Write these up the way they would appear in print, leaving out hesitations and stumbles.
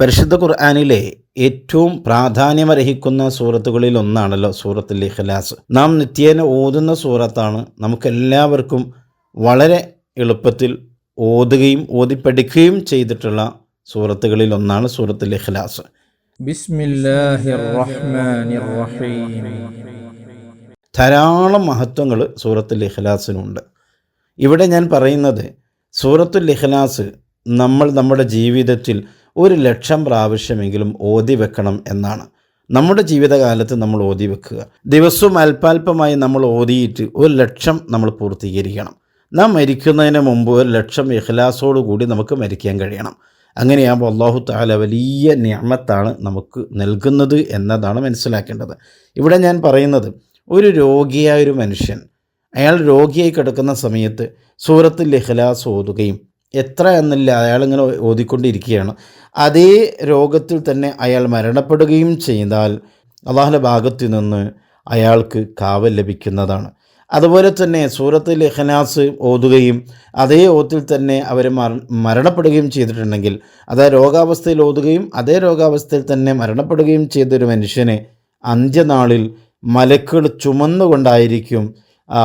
പരിശുദ്ധ ഖുർആനിലെ ഏറ്റവും പ്രാധാന്യമർഹിക്കുന്ന സൂറത്തുകളിൽ ഒന്നാണല്ലോ സൂറത്തുൽ ഇഖ്ലാസ്. നാം നിത്യേന ഓതുന്ന സൂറത്താണ്. നമുക്കെല്ലാവർക്കും വളരെ എളുപ്പത്തിൽ ഓതുകയും ഓതിപ്പഠിക്കുകയും ചെയ്തിട്ടുള്ള സൂറത്തുകളിൽ ഒന്നാണ് സൂറത്തുൽ ഇഖ്ലാസ്. ബിസ്മില്ലാഹിർ റഹ്മാനിർ റഹീം. ധാരാളം മഹത്വങ്ങൾ സൂറത്തുൽ ഇഖ്ലാസിനുണ്ട്. ഇവിടെ ഞാൻ പറയുന്നത് സൂറത്തുൽ ഇഖ്ലാസ് നമ്മൾ നമ്മുടെ ജീവിതത്തിൽ 1,00,000 പ്രാവശ്യമെങ്കിലും ഓതി വെക്കണം എന്നാണ്. നമ്മുടെ ജീവിതകാലത്ത് നമ്മൾ ഓതി വെക്കുക. ദിവസവും അല്പാൽപമായി നമ്മൾ ഓതിയിട്ട് 1,00,000 നമ്മൾ പൂർത്തീകരിക്കണം. നാം മരിക്കുന്നതിന് മുമ്പ് 1,00,000 ഇഖ്ലാസോടുകൂടി നമുക്ക് മരിക്കാൻ കഴിയണം. അങ്ങനെയാകുമ്പോൾ അല്ലാഹു തആല വലിയ നിഅമത്താണ് നമുക്ക് നൽകുന്നത് എന്നതാണ് മനസ്സിലാക്കേണ്ടത്. ഇവിടെ ഞാൻ പറയുന്നത്, ഒരു രോഗിയായൊരു മനുഷ്യൻ അയാൾ രോഗിയായി കിടക്കുന്ന സമയത്ത് സൂറത്തുൽ ഇഖ്ലാസ് ഓതുകയും എത്ര എന്നില്ല അയാളിങ്ങനെ ഓതിക്കൊണ്ടിരിക്കുകയാണ്. അതേ രോഗത്തിൽ തന്നെ അയാൾ മരണപ്പെടുകയും ചെയ്താൽ അല്ലാഹുവിൻ്റെ ഭാഗത്തു നിന്ന് അയാൾക്ക് കാവൽ ലഭിക്കുന്നതാണ്. അതുപോലെ തന്നെ സൂറത്തുൽ ഇഖ്ലാസ് ഓതുകയും അതേ ഓത്തിൽ തന്നെ അവർ മരണപ്പെടുകയും ചെയ്തിട്ടുണ്ടെങ്കിൽ, അതായത് രോഗാവസ്ഥയിൽ ഓതുകയും അതേ രോഗാവസ്ഥയിൽ തന്നെ മരണപ്പെടുകയും ചെയ്തൊരു മനുഷ്യനെ അന്ത്യനാളിൽ മലക്കുകൾ ചുമന്നുകൊണ്ടായിരിക്കും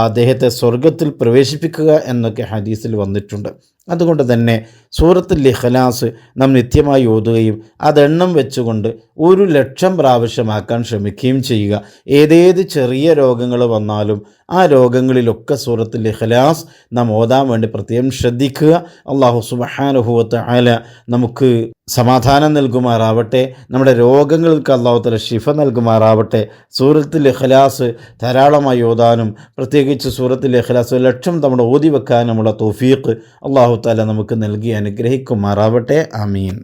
അദ്ദേഹത്തെ സ്വർഗത്തിൽ പ്രവേശിപ്പിക്കുക എന്നൊക്കെ ഹദീസിൽ വന്നിട്ടുണ്ട്. അതുകൊണ്ട് തന്നെ സൂറത്തുൽ ഇഖ്ലാസ് നാം നിത്യമായി ഓതുകയും അതെണ്ണം വെച്ചുകൊണ്ട് 1,00,000 പ്രാവശ്യമാക്കാൻ ശ്രമിക്കുകയും ചെയ്യുക. ഏതേത് ചെറിയ രോഗങ്ങൾ വന്നാലും ആ രോഗങ്ങളിലൊക്കെ സൂറത്തുൽ ഇഖ്ലാസ് നാം ഓതാൻ വേണ്ടി പ്രത്യേകം ശ്രദ്ധിക്കുക. അല്ലാഹു സുബ്ഹാനഹു വ തആല നമുക്ക് സമാധാനം നൽകുമാറാവട്ടെ. നമ്മുടെ രോഗങ്ങൾക്ക് അല്ലാഹു തആല ശിഫ നൽകുമാറാവട്ടെ. സൂറത്തുൽ ഇഖ്ലാസ് ധാരാളമായി ഓതാനും പ്രത്യേകിച്ച് സൂറത്തുൽ ഇഖ്ലാസ് 1,00,000 തവണ ഓതി വെക്കാനുമുള്ള തൗഫീഖ് അല്ലാഹു തആല നമുക്ക് നൽകി അനുഗ്രഹിക്കുമാറാവട്ടെ. ആമീൻ.